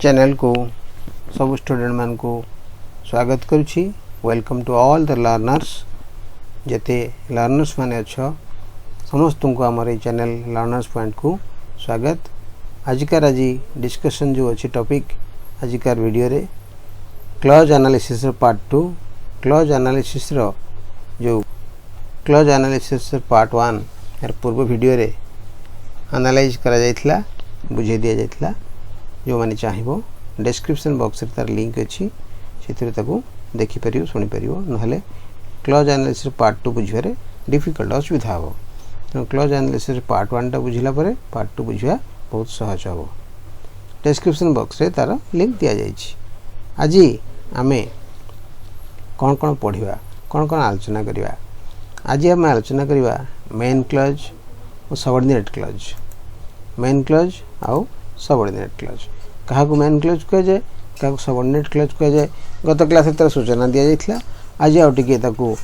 Channel को सब student मान को स्वागत करुछि। Welcome to all the learners. जते लर्नर्स माने अच्छो समस्त को हमारे चैनल लर्नर्स पॉइंट को स्वागत। आजिकार आज डिस्कशन जो अच्छी टॉपिक आजिकार वीडियो रे clause analysis part 2 clause analysis रो जो क्लॉज एनालिसिस पार्ट 1 यार पूर्व वीडियो रे एनालाइज करा जायथला बुझे दिया जायथला। जो माने चाहिबो डिस्क्रिप्शन बॉक्स रे तार लिंक अछि सेतिर ताको देखि परियो सुनि परियो नहले क्लॉज एनालिसिस पार्ट 2 बुझिबारे डिफिकल्ट असुविधा हो। तो क्लॉज एनालिसिस पार्ट 1 टा बुझिला परे पार्ट 2 बुझिया बहुत सहज हो। डिस्क्रिप्शन बॉक्स रे तार लिंक दिया जायछि। आजि आमे कोन कोन पढिबा कोन कोन आलोचना करिबा। आजि हम आलोचना करिबा मेन क्लॉज और सबऑर्डिनेट क्लॉज। मेन क्लॉज आउ सबऑर्डिनेट क्लॉज कहा को मेन क्लॉज कह जाए कहा को सबऑर्डिनेट क्लॉज कह जाए। गत क्लास तार सूचना दिया जायथिला। आज आउ टिके ताको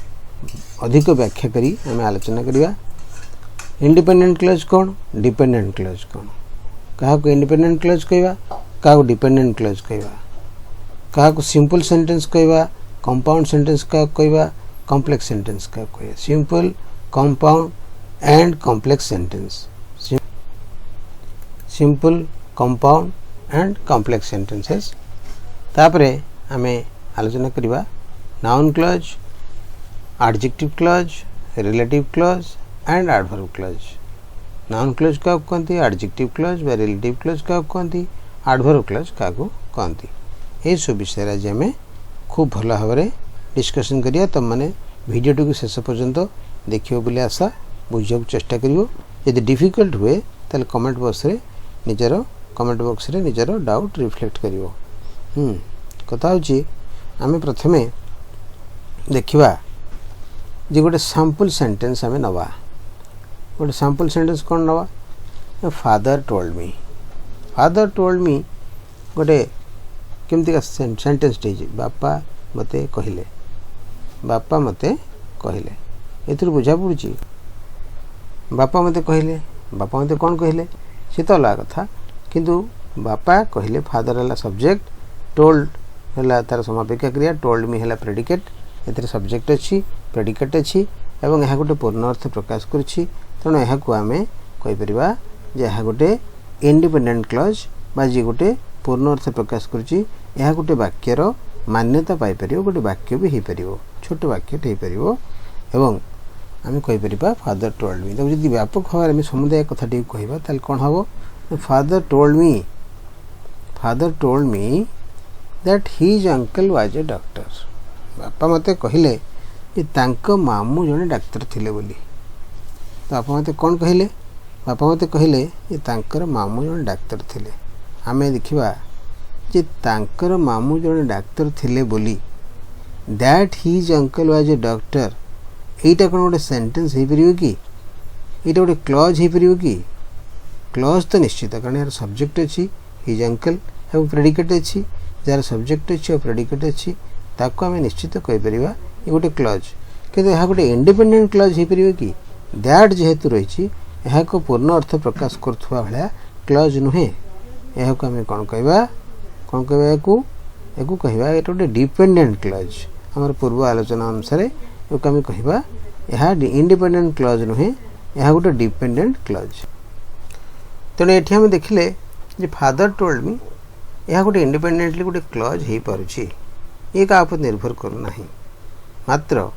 अधिक व्याख्या करी हम आलोचना करिबा। इंडिपेंडेंट क्लॉज कौन डिपेंडेंट क्लॉज कौन कहा को इंडिपेंडेंट क्लॉज कहबा कहा को डिपेंडेंट क्लॉज कहबा कहा को सिंपल सेंटेंस कहबा कंपाउंड सेंटेंस का कहबा कॉम्प्लेक्स सेंटेंस का कहबा। Simple compound and complex sentence simple compound and complex sentences. तापरे हमें आलोचना करिबा noun clause adjective clause relative clause and adverb clause. Noun clause का कहंती एडजेक्टिव क्लॉज बा रिलेटिव क्लॉज का कहंती एडवर्ब क्लॉज का कहंती। ए सब विषय आज हमें खूब भल भाव में डिस्कशन करिया। तब माने वीडियो टी शेष पर्यंत देखियो बोली आशा बुझा चेष्टा करियो। यदि डिफिकल्ट हुए ताले कमेंट बॉक्स रे निजर कमेंट बॉक्स रे निजर डाउट रिफ्लेक्ट करियो। कथा होची आमे प्रथमे देखिबा जे गोटे सैंपल सेंटेंस आमे नवा। गोटे सैंपल सेंटेंस कोन नवा फादर टोल्ड मी। फादर टोल्ड मी गोटे केमती का सेंटेंस टे बापा मते कहिले बापा मते कहिले। एथुर बुझा पड़ुची बापा मते कहिले बापा मते कोन कहिले से तो अलग कथा किंतु बापा कहिले फादर हला सब्जेक्ट टोल्ड हला तार समापिका क्रिया टोल्ड मी हला प्रेडिकेट। एथरे सब्जेक्ट अछि प्रेडिकेट अछि एवं यह गोटे पूर्ण अर्थ प्रकाश करछि। तेणु यह को आमे कहि परिबा जे यह गोटे इंडिपेंडेंट क्लॉज बा जे गोटे पूर्ण अर्थ प्रकाश करछि। यह गोटे वाक्यर मान्यता पाई परियो गोटे वाक्य भी हे परियो छोट वाक्य हे परियो एवं आमे कहि परिबा फादर टोल्ड मी। तो जदि व्यापक भाव में समुदाय कथा टी कहबा ताल कोन हबो father told me that his uncle was a doctor. बापा मते कहिले जे तांको मामू जने डॉक्टर थिले बोली। तो बापा मते कोन कहिले बापा मते कहिले जे तांकर मामू जने डॉक्टर थिले। आमे देखिबा जे तांकर मामू जने डॉक्टर थिले बोली that his uncle was a doctor. एटा कोन गोटे सेंटेंस हे परियो कि एटा गोटे क्लॉज हे परियो कि क्लॉज तो निश्चित कारण यार सब्जेक्ट अछि हिज अंकल एवं प्रेडिकेट अछि जार सब्जेक्ट अछि और प्रेडिकेट अछि ताको हमें निश्चित कहि परिबा ए गोटे क्लॉज। किंतु यह गोटे इंडिपेंडेंट क्लॉज हे परियो कि दैट जेहेतु रहिछि यह को पूर्ण अर्थ प्रकाश करथुवा भला क्लॉज नुहे। यह को हमें कोन कहबा एको कहबा एटा गोटे डिपेंडेंट क्लॉज। हमर पूर्व आलोचना अनुसार एको हमें कहबा यह इंडिपेंडेंट क्लॉज नुहे यह गोटे डिपेंडेंट क्लॉज। तेणु एठी हम देखिले जे फादर टोल्ड मी यह गोटे इंडिपेंडेंटली गोटे क्लॉज हे पारुछि। ये का ऊपर निर्भर करू नाही। मात्र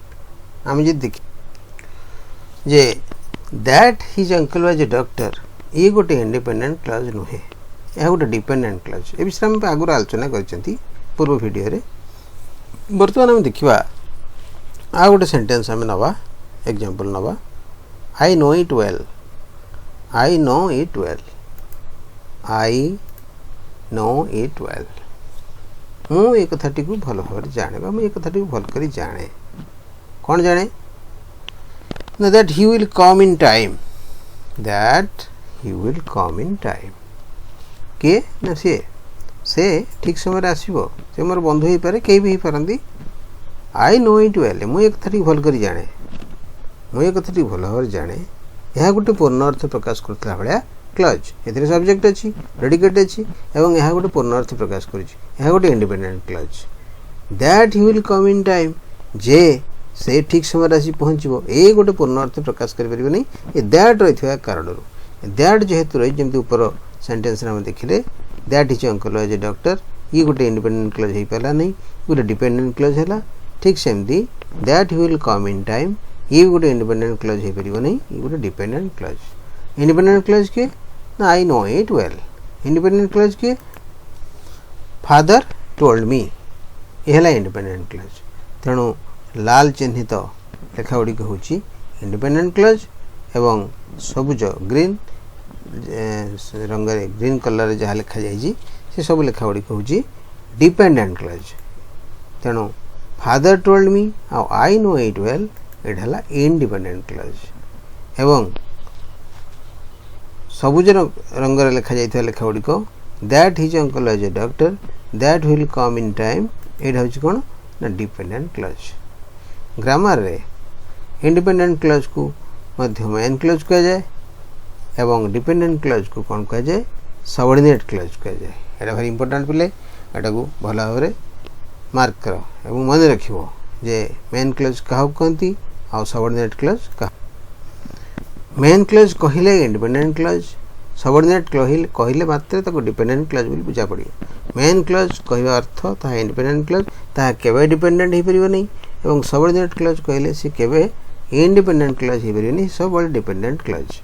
हम जे देख जे that his uncle was a doctor ये गोटे इंडिपेंडेंट क्लॉज नुहे यह गोटे डिपेंडेंट क्लॉज। ए विषय हम आगुर आलोचना करचंती पूर्व वीडियो रे। वर्तमान हम देखिबा आ गोटे सेंटेंस हम नवा एग्जांपल नवा आई know it well. I know it well I know it well. मु ए कथाटी को भल भाव जाने बा मु ए कथाटी को भल करी जाने कौन जाने ना that he will come in time that he will come in time. के ना से ठीक समय आसीबो से मोर बंधु ही पारे के भी ही पारंदी। आई नो इट वेल मु ए कथाटी भल करी जाने मु ए कथाटी भल भाव जाने यह गोटे पूर्ण अर्थ प्रकाश करता भाया क्लज एथिरे सब्जेक्ट अछि प्रेडिकेट अछि एवं यह गोटे पूर्ण अर्थ प्रकाश करिछि यह गोटे independent clause that he will come in time जे से ठीक समय आसी पहुँचो ए गोटे पूर्ण अर्थ प्रकाश करें ये दैट रही कारण दैट जेहेतु रही जमी ऊपर सेंटेंस देखिले that is uncle as a doctor ये गोटे इंडिपेंडेंट क्लज हो पारा नहीं गोटे डिपेंडेंट क्लज है ठीक सेमती that he will come in time ये गोटे इंडिपेंडेंट क्लज हो पार नहीं ये गोटे डिपेंडेंट क्लज इंडिपेंडेंट क्लज के ना I know it well independent clause के फादर टोल्ड मी यह इंडिपेंडेंट क्लज तेणु लाल चिन्हित लेखा गुड़िक हूँ इंडिपेंडेंट क्लज एवं सबुज ग्रीन रंग ग्रीन कलर जहाँ लिखा जाइए से सब लेखा गुड़िक हूँ डिपेंडेंट क्लज तेणु father told me I know it well एटा इंडिपेंडेंट क्लज एवं सबुज रंग लिखा जाइए लेखा गुड़िक that his uncle as a doctor that will come in time एटा हूँ कौन ना डिपेंडेंट क्लज ग्रामर रे इंडिपेंडेंट क्लज को मध्य मेन क्लज कह जाए एवं डिपेंडेंट क्लज को कौन कह जाए सबऑर्डिनेट क्लज कह जाए एटा भारी इंपोर्टेंट पिले एटा को भल भाव मार्क कर एवं मन रखिबो जे मेन क्लज क्या कहती आ सबऑर्डिनेट क्लज क्या मेन क्लज कहले इंडिपेंडेंट क्लज सबऑर्डिनेट कहले मात्र ताको डिपेंडेंट क्लज बोली बुझा पड़ियो मेन क्लज कहवा अर्थ ता इंडिपेंडेंट क्लज ता केवे डिपेंडेंट हो परिबो नहीं एवं सबऑर्डिनेट क्लज कहले से केवे इंडिपेंडेंट क्लज हो परिबो नहीं सब डिपेंडेंट क्लज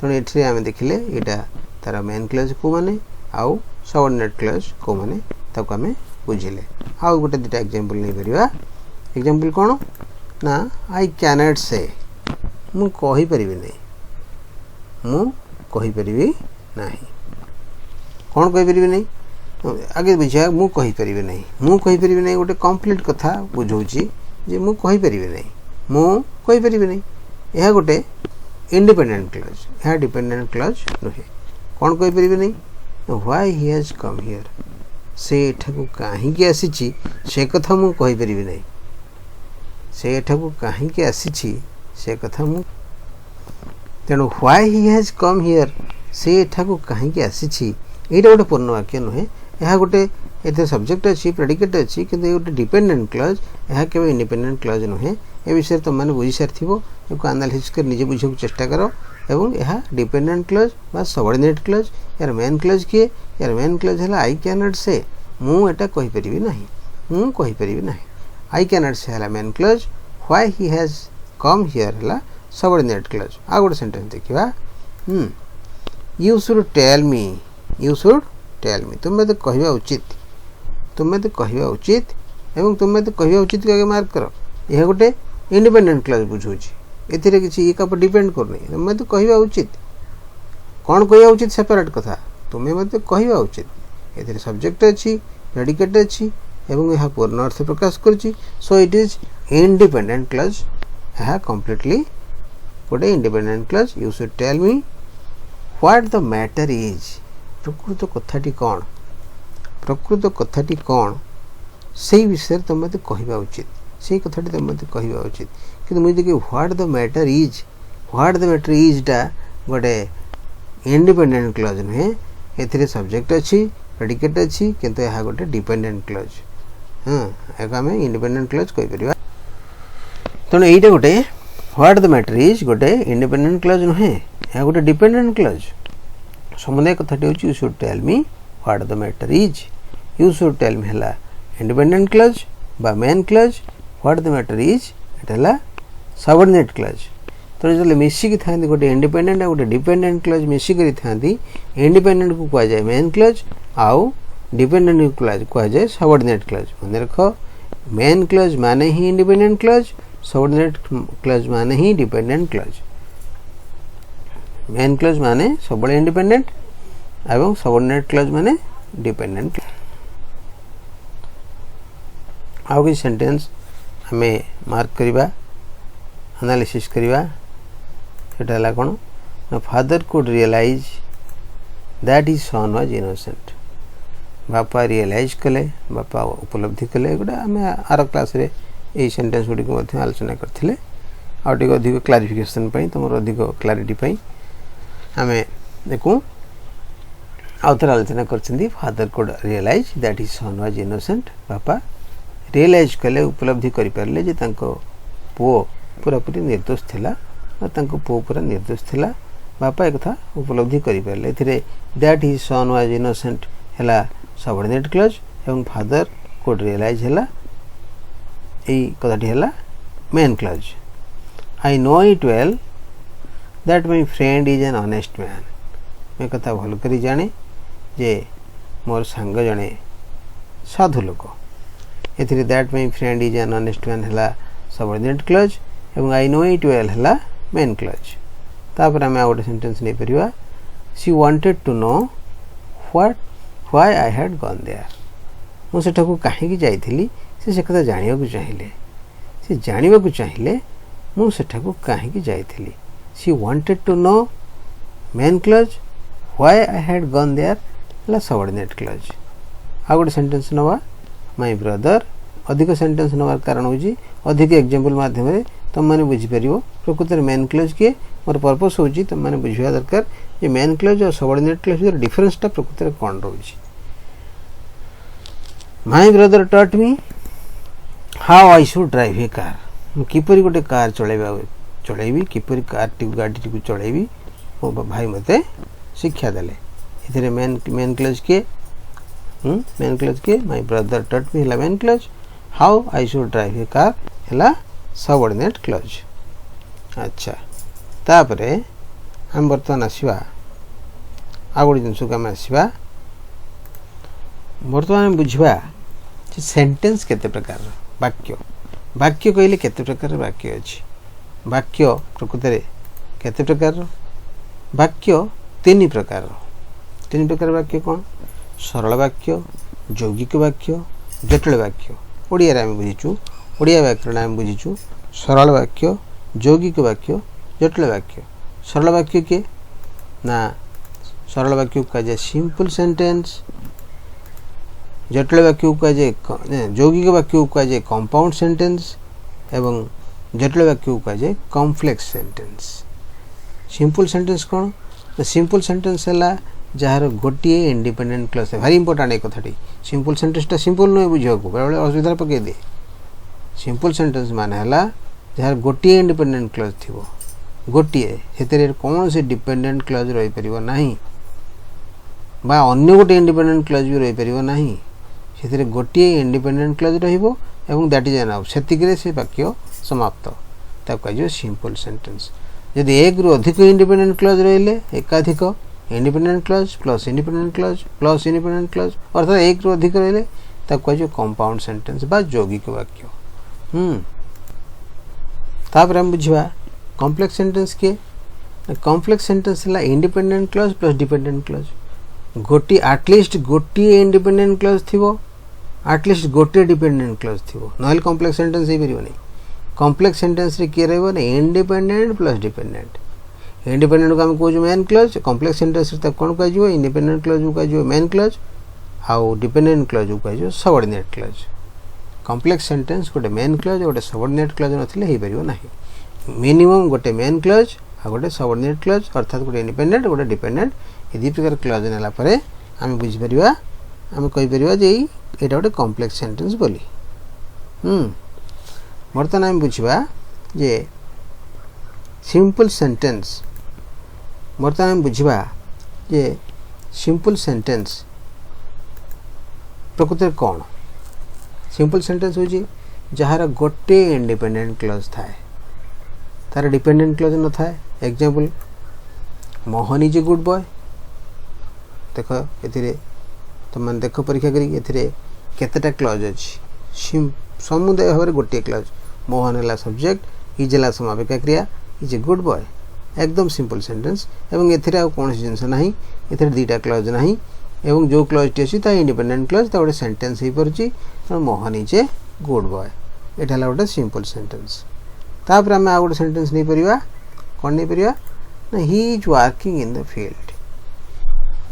तेणु ये आम देखिले यहाँ तार मेन क्लज को माने आउ सबऑर्डिनेट क्लज को माने ताको आम बुझिले आउ गोटे दुटा एग्जांपल नहीं परिबा एग्जांपल कौन ना आई कैनट से मु कहि परिबि नहीं मु कहि परिबि नहीं कौन कहि परिबि नहीं आगे बुझा मु कहि परिबि नहीं मु कहि परिबि नहीं गोटे कंप्लीट कथा बुझौची जे मु कहि परिबि नहीं मु कहि परिबि नहीं यह गोटे इंडिपेंडेंट क्लज यह डिपेंडेंट क्लज नुहे कौन कहि परिबि नहीं why he has come here से एठाकू काहींकी आसीची से कथा मु कहि परिबि नहीं से एठाकू काहींकी आसीची से कथा मु तेणु why he has come here से एठाकू काहींकी आसीची एटा गोटे पूर्ण वाक्य नुहे यह गोटे ये सब्जेक्ट अच्छी प्रेडिकेट अच्छी कि गोटे डिपेंडेंट क्लज यह केवल इंडिपेंडेंट क्लज नुहे ए विषय तुम मैंने बुझी सारी एनालिसिस कर निजे बुझा चेष्टा कर एवं यह डिपेंडेंट क्लज बा सबऑर्डिनेट क्लज यार मेन क्लज किए यार मेन क्लज है आई कैनट से मु एटा कहि परिबि नहीं मु कहि परिबि नहीं आई कैनट से है main clause why he has come here है सबऑर्डिनेट क्लज आ गोटे सेंटेंस देखिबा यू शुड टेल मी तुम्हें तो कहवा उचित एवं तुम्हें तो कहवा उचित के मार्क कर यह गोटे इंडिपेंडेंट क्लज बुझौछि एथिरे किछि एक पर डिपेंड करनी तुम्हें तो कहवा उचित कौन कहवा उचित सेपरेट कथा तुम्हें मते कहवा उचित एथिरे सब्जेक्ट अछि प्रेडिकेट अछि एवं यह पूर्ण अर्थ प्रकाश करछि so it is independent clause यह कंप्लीटली गोटे independent clause you should tell me what the matter is प्रकृत कथाटी कौन से विषय तुम मत कहवा उचित से कथाटी तुम मत कहवा उचित कि मुझे देखिए व्हाट द मैटर इज टा गोटे इंडिपेंडेंट क्लज नुहे ए सब्जेक्ट अच्छी प्रेडिकेट अच्छी किंतु यह गोटे डिपेंडेंट क्लज हाँ आम इंडिपेंडेंट क्लज कहीपर तेणु यहीटा गोटे व्हाट द मैटर इज गोटे इंडिपेंडेंट क्लज नुहे यह गोटे डिपेंडेंट क्लज समुदाय कथाटी हूँ you should tell me what the matter is you should tell me है इंडिपेंडेंट क्लज बा main clause what the matter is एटा सबऑर्डिनेट क्लज तो जो मिसिकी था गोटे इंडिपेंडेंट आ गोटे डिपेंडेंट क्लज मिसिकी था इंडिपेंडेंट को कहुए मेन क्लज आउ डिपेंडेंट क्लज कहुए सबऑर्डिनेट क्लज मन रख मेन क्लज माने ही इंडिपेंडेंट क्लज सबऑर्डिनेट क्लज माने ही डिपेंडेंट क्लज मेन क्लज माने सब इंडिपेंडेंट एवं सबऑर्डिनेट क्लज माने डिपेंडेंट आउ कि सेंटेंस हमें मार्क करवा एनालिसिस करवा सेटा कौन father could realise that his son was innocent बापा रियलाइज कले बापा उपलब्धि कले गोटा आम आर क्लास रे यही सेंटेंस गुड़िक आलोचना करते अधिक क्लारिफिकेशन तुम अधिक क्लारिटी आम देखूँ आउ थोड़ा आलोचना कर father could realise that his son was innocent बापा रियलाइज कले उपलब्धि करें जे पुओ पूरापूरी निर्दोष थिला और पुओ पूरा निर्दोष थिला बापा एक कथा उपलब्धि करें that his son was innocent है सबऑर्डिनेट क्लॉज एवं फादर कुड रियलाइज है यही कथाटी है main clause I know it well that my friend is an honest man मैं कथा भल करी जाने जे मोर सांग जड़े साधु लोक ए that my friend is an honest man है सबऑर्डिनेट क्लॉज एवं आई नो इट वेल है मेन क्लॉज तापर आम आ गोटे सेंटेंस नहीं परिवा she wanted to know why I had gone there मु सेठाकू कहीं जाइथिली से कथा जानिया को चाहिए से जानिया को चाहिए मु सेठाकू कहीं जाइथिली she wanted to know main clause why I had gone there है सबऑर्डिनेट क्लॉज आ गोटे सेंटेंस नवा माय ब्रदर अधिक सेंटेंस नवार कारण होजी अधिक एग्जांपल माध्यम तुम मैंने बुझीपर प्रकृत मेन क्लॉज किए मोर पर्पस होची तुम मैंने बुझा दरकार ये मेन क्लॉज और सबऑर्डिनेट क्लॉज डिफरेंसटा प्रकृत कौन रोची my brother taught me how I should drive a car किपरि गोटे कार चलैबी किपरि कार गाड़ी को चलैबी मो भाई मते शिक्षा देले इधर मेन क्लॉज के माय ब्रदर टॉट मी है main clause how I should drive a car है सबऑर्डिनेट क्लॉज अच्छा तापरे हम बर्तमान आसवा आ गोटे जिनस को आम आसवा बर्तमान बुझा सेंटेंस केते प्रकार वाक्य वाक्य कहले केते प्रकार वाक्य अछि वाक्य प्रकृत केते प्रकार वाक्य तीन प्रकार वाक्य कौन सरल वाक्य यौगिक वाक्य जटिल वाक्य ओडिया आम बुझीचु ओडिया व्याकरण आम बुझीचु सरल वाक्य यौगिक वाक्य जटिल वाक्य सरल वाक्य के ना सरल वाक्य को कहा सिंपल सेंटेंस जटिल वाक्य को कहा यौगिक वाक्य को कहा कंपाउंड सेंटेंस एवं जटिल वाक्य को कहा कॉम्प्लेक्स सेंटेंस सिंपल सेंटेंस कौन सिंपल सेंटेंस है जार गोटे इंडिपेंडेंट क्लॉज है भारी इंपोर्टेंट एक कथाटी सिंपल सेंटेंसटा सिंपल नुहे बुझा बेले बेले असुविधा पकई दे सिंपल सेंटेंस माने है जार गोटे इंडिपेंडेंट क्लॉज थी गोटे से कौन से डिपेंडेंट क्लॉज रही परिबो नहीं बा अन्य गोटे इंडिपेंडेंट क्लॉज भी रही परिबो नहीं से गोटे इंडिपेंडेंट क्लॉज रहिबो एवं दैट इज एनफ सेतिकरे से वाक्य समाप्त ताको कहियो सिंपल सेंटेंस यदि एक रु अधिक इंडिपेंडेंट क्लॉज रहिले एकाधिक independent clause plus independent clause plus independent clause अर्थात एक रु अधिक रहिले ताको कहियो कंपाउंड सेंटेंस बा यौगिक वाक्य तापर हम बुझवा कॉम्प्लेक्स सेंटेंस के कॉम्प्लेक्स सेंटेंस है independent clause plus dependent clause गोटी आटलिस्ट गोटे इंडिपेंडेंट क्लॉज थिबो आटलिस्ट गोटे डिपेंडेंट क्लॉज थिबो नहले कॉम्प्लेक्स सेंटेंस हे परिबो नहीं कॉम्प्लेक्स सेंटेंस रे के रहबो ने इंडिपेंडेंट प्लस डिपेंडेंट इंडिपेंडेंट को हम कहू मेन क्लॉज कॉम्प्लेक्स सेंटेंस रे तक कोन कहजो इंडिपेंडेंट क्लॉज को कहजो मेन क्लॉज आउ डिपेंडेंट क्लॉज को कहजो सबऑर्डिनेट क्लॉज कॉम्प्लेक्स सेंटेंस गोटे मेन क्लॉज गोटे सबऑर्डिनेट क्लॉज नथिले हे परिबो नाही मिनिमम गोटे मेन क्लॉज आ गोटे सबऑर्डिनेट क्लॉज अर्थात गोटे इंडिपेंडेंट गोटे डिपेंडेंट ए दी प्रकार क्लॉज नेला परे आम बुझी परिबा आम कहि परिबा जे एटा गोटे कॉम्प्लेक्स सेंटेंस बोली बर्तमान आम बुझवा जे सिंपल सेंटेंस बर्तमान आम बुझवा जे सिंपल सेंटेंस प्रकृति कौन सिंपल सेंटेंस होची जहार गोटे इंडिपेंडेंट क्लॉज थाए तार डिपेंडेंट क्लॉज न थाए example Mohan is a good boy देख ए तुम देख परीक्षा करी केतेटा क्लॉज अच्छी समुदाय भाव में गोटे क्लॉज मोहन है सब्जेक्ट इज है समापिका क्रिया इज ए गुड बॉय एकदम सिंपल सेंटेंस एवं एथिरे आ कौन जिनस नहीं एथिरे दीटा क्लॉज नहीं एवं जो क्लॉज अच्छी ता इंडिपेंडेंट क्लॉज ता गोटे सेंटेंस हो पार्ची Mohan is a good boy एटा है गोटे सिंपल सेंटेंस तापर आम आ गोटे सेंटेंस नहीं परिवा कौन नहीं परिवा ना he is working in the field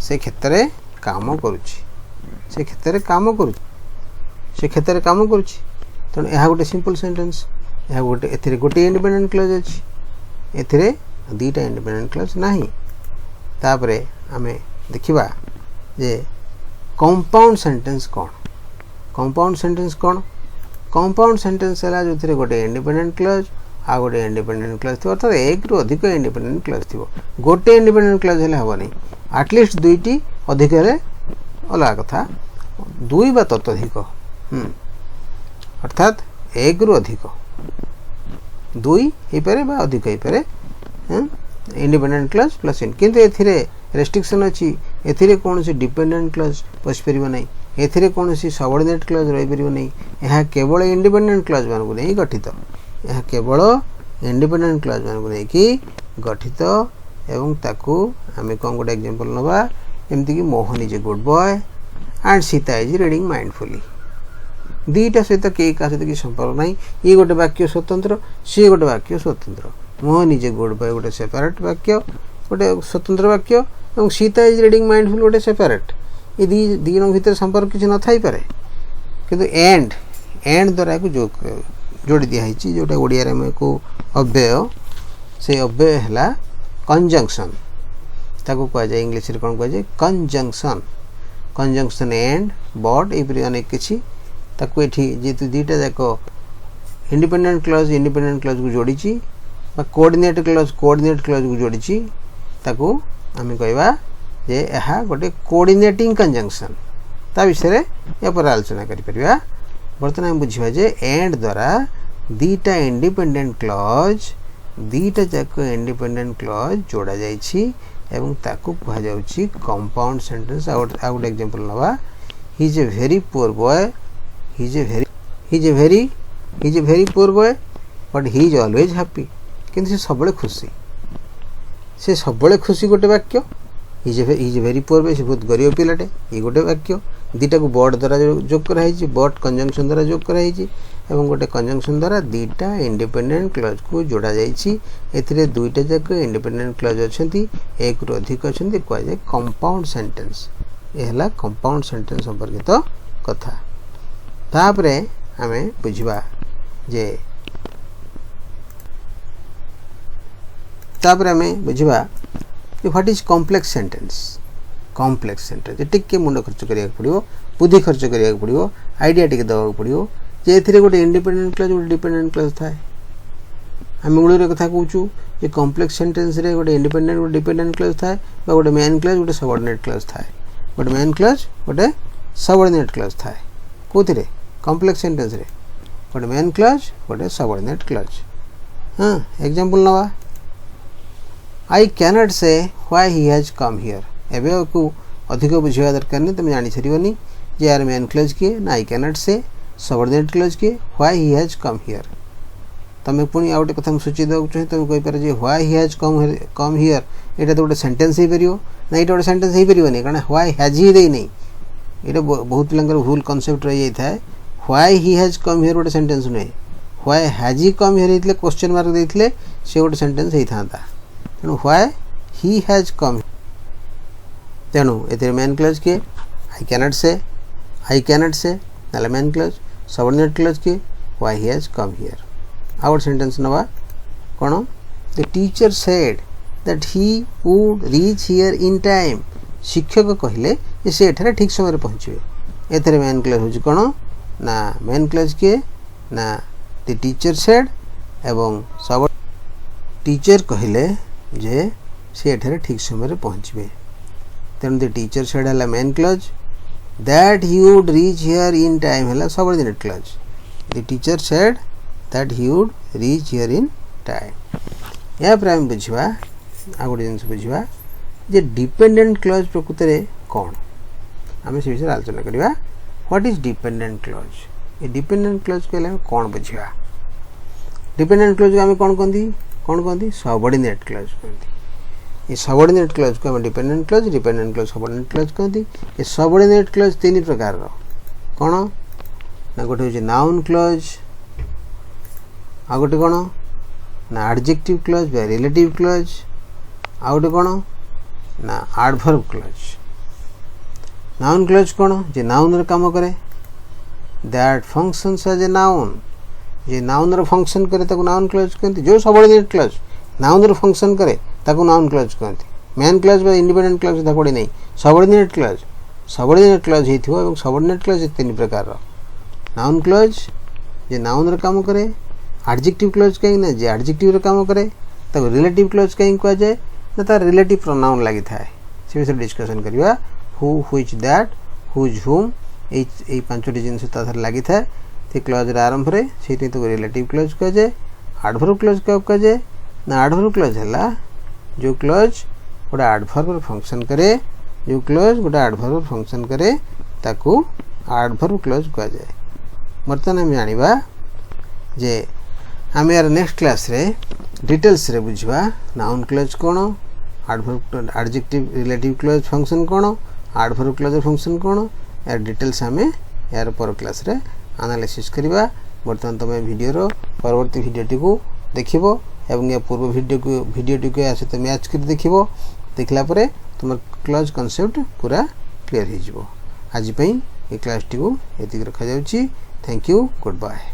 से क्षेत्र में काम करुच्ची से क्षेत्र में काम करुच्ची से क्षेत्र में काम करुच्ची तेणु यह गोटे सिंपल सेंटेंस यह गोटे एथिरे गोटे इंडिपेंडेंट क्लॉज अच्छी एथिरे दीटा इंडिपेंडेंट क्लॉज नहीं तापरे आमे देखिबा जे कंपाउंड सेंटेंस कौन कंपाउंड सेंटेंस कौन कंपाउंड सेंटेंस है जो थे गोटे इंडिपेंडेंट क्लज आ गोटे इंडिपेंडेंट क्लज थी अर्थात एक रु अधिक इंडिपेंडेंट क्लज थी गोटे इंडिपेंडेंट क्लज हेले हेनी आटलिस्ट दुईटी अधिक अलग कथा दुई बा ततोधिक अर्थात एक रु अधिक दुई हो पारे बा अधिक हो पारे इंडिपेंडेंट क्लज प्लस इन किंतु एथिरे रेस्ट्रिक्शन अच्छी एथिरे कौन सी डिपेंडेंट क्लज पशिपर नहीं एथिरे कौन सी सबऑर्डिनेट क्लज रही पार नहीं यह केवल इंडिपेंडेंट क्लज मान को नहीं गठित यह केवल इंडिपेंडेंट क्लज मान को नहीं कि गठित एवं ताकू आम कौन गोटे एग्जांपल नवा एमती कि Mohan is a good boy and Sita is reading mindfully दीटा सहित कई क्या सहित कि संपर्क ना ये गोटे वाक्य स्वतंत्र सी गोटे वाक्य स्वतंत्र Mohan is a good boy गोटे सेपरेट वाक्य गोटे स्वतंत्र वाक्य और सीता इज रीडिंग माइंडफुल गोटे सेपरेट ये दी जन भर संपर्क किसी न थी पारे किंतु एंड एंड द्वारा को जोड़ी दिखाई जोटा ओडिया में को अव्यय से अव्यय है कंजंक्शन ताको कह जाए इंग्लिश रे कौन कह जाए कंजंक्शन कंजंक्शन एंड बट ये अनेक किसी ताको एठी जेतु दीटा जाक इंडिपेंडेंट क्लज को जोड़ी कोऑर्डिनेट क्लज को जोड़ी ताको आम कहवा जे यह गोटे कोऑर्डिनेटिंग कंजंक्शन ता विषय या पर आलोचना करि परिबा बर्तमान आम बुझिबा जे एंड द्वारा दीटा इंडिपेंडेंट क्लज दीटा जाक इंडिपेंडेंट क्लज जोड़ा जाइछि एवं ताकू कहा जाउछि कंपाउंड सेंटेंस आउट एग्जांपल नवा he is a very poor boy he is a very poor boy but he is always happy किंतु से सबले खुशी गोटे वाक्य is a very poor boy से बहुत गरीब पिलाटे ये गोटे वाक्य दीटा को बट द्वारा जोग कराई बट कंजंक्शन द्वारा जोग कराई एवं गोटे कंजंक्शन द्वारा दीटा इंडिपेंडेंट क्लज को जोड़ा जाइछि एथिरे दुईटा जाक इंडिपेंडेंट क्लज अछंती एक रु अधिक अछंती कह जाय कंपाउंड सेंटेंस ए हला कंपाउंड सेंटेंस संपर्कित कथा तापरे हमें बुझिबा जे तापरे हमें बुझिबा कि व्हाट इज कॉम्प्लेक्स सेंटेंस टिके मुंड खर्च करिया पड़ियो बुद्धि खर्च करिया पड़ियो आइडिया टिके दवा पड़ियो जे एथिरे गोटे इंडिपेंडेंट क्लज गोटे डिपेंडेंट क्लज थाए आम मूल कथा कहूँ जे कॉम्प्लेक्स सेंटेंस रे गोटे इंडिपेंडेंट गोटे डिपेंडेंट क्लज थाए बा गोटे मेन क्लज गोटे सबऑर्डिनेट क्लज थाए गोटे मेन क्लज गोटे सबऑर्डिनेट क्लज थाए कोथिरे कॉम्प्लेक्स सेंटेंस रे गोटे मेन क्लज गोटे सबऑर्डिनेट क्लज हाँ एग्जांपल नवा आई कैनॉट से why he has come here एबे को अधिक बुझिया दरकार नहीं तुम जानी छरिबनी जे यार मेन क्लज किए ना I cannot say subordinate clause किए why he has come here तमें पुणी आ गोटे कथा सूची देवाक चाहिए तुम कहीपर जे why he has come here यहाँ तो गोटे सेंटेंस हो पार ना ये गोटे सेंटेंस हो पार कारण व्हाई हैज ही दे नहीं ये बहुत पिला भूल कनसेप्ट रही जाए why he has come here गोटे सेंटेंस नुहे why has he come here होते क्वेश्चन मार्क देते से गोटे सेंटेंस होता तेणु व्हाई ही हैज कम तेणु ए मेन क्लज किए आई कैनॉट से ना मेन क्लज सबऑर्डिनेट क्लज किए why he has come here out sentence नवा कौन the teacher said that he would reach here in time शिक्षक कहले जे से एठारे ठीक समय पहुँचे एथरे मेन क्लज हूँ कौन ना मेन क्लज किए ना द टीचर सेड एवं सब टीचर कहले जे से एठारे ठीक समय पहुँचे तेणु द टीचर सेड है main clause that he would reach here in time है subordinate clause the teacher said that he would reach here in time या पर आम बुझा आ गोटे जिन बुझा जे डिपेंडेंट क्लज प्रकृत में कौन आम से विषय आलोचना करवा व्हाट इज डिपेंडेंट क्लज ये डिपेंडेंट क्लज कहले कौन बुझा डिपेंडेंट क्लज को आम कौन कहती सबऑर्डिनेट क्लज कहती ये सबऑर्डिनेट क्लज को डिपेंडेंट क्लज सबऑर्डिनेट क्लज कहती ये सबऑर्डिनेट क्लज तीन प्रकार कौन ना गोटे हूँ नाउन क्लज आ गोटे कौन ना एडजेक्टिव क्लज बा रिलेटिव क्लज आ गोटे कौन ना एडवर्ब क्लज नाउन क्लज कौन जे नाउन रे काम करे that functions as a noun जे नाउन रे फंक्शन करे ताको नाउन क्लज कहती जो सबऑर्डिनेट क्लज नाउन रे फंक्शन करे ताको नाउन क्लज कहती मेन क्लज बा इंडिपेंडेंट क्लज था पड़े नहीं सबऑर्डिनेट क्लज सबऑर्डिनेट क्लज होइथिबो एवं सबऑर्डिनेट क्लज तीन प्रकार रो नाउन क्लज जे नाउन रो काम करे एडजेक्टिव क्लज कहीं ना जे एडजेक्टिव रो काम करे तब रिलेटिव क्लज कहीं कह जाए ना तार रिलेटिव प्रोनाउन लागि थाए से विषय डिस्कशन करिवा who which that whose whom ए पांचटी जिंस तार लागि थाए ते क्लज रा आरंभ रे सेठी तो रिलेटिव क्लज कह जाए एडवर्ब क्लज कह जाए ना एडवर्ब क्लज हला जो क्लज गोटा एडवर्ब फंक्शन करे जो क्लज गोटा एडवर्ब फंक्शन करे ताकू एडवर्ब क्लज कह जाए बर्तमान हम जानिबा जे आम यार नेक्स्ट क्लास रे डिटेल्स रे बुझवा नाउन क्लज कोन adverb adjective relative clause function कोन एडवर्ब क्लज फंक्शन कोन यार डिटेल्स हमें यार पर क्लास रे एनालिसिस करिवा बर्तमान तमे वीडियो रो परवर्ती वीडियो को देखिबो एवं या पूर्व वीडियो को आसे तो मैच कर देखिबो देखला परे तुम क्लज कांसेप्ट पूरा क्लियर हो जिवो आज पई ए क्लास टी को एतिक रखा जाउची थैंक यू गुड बाय।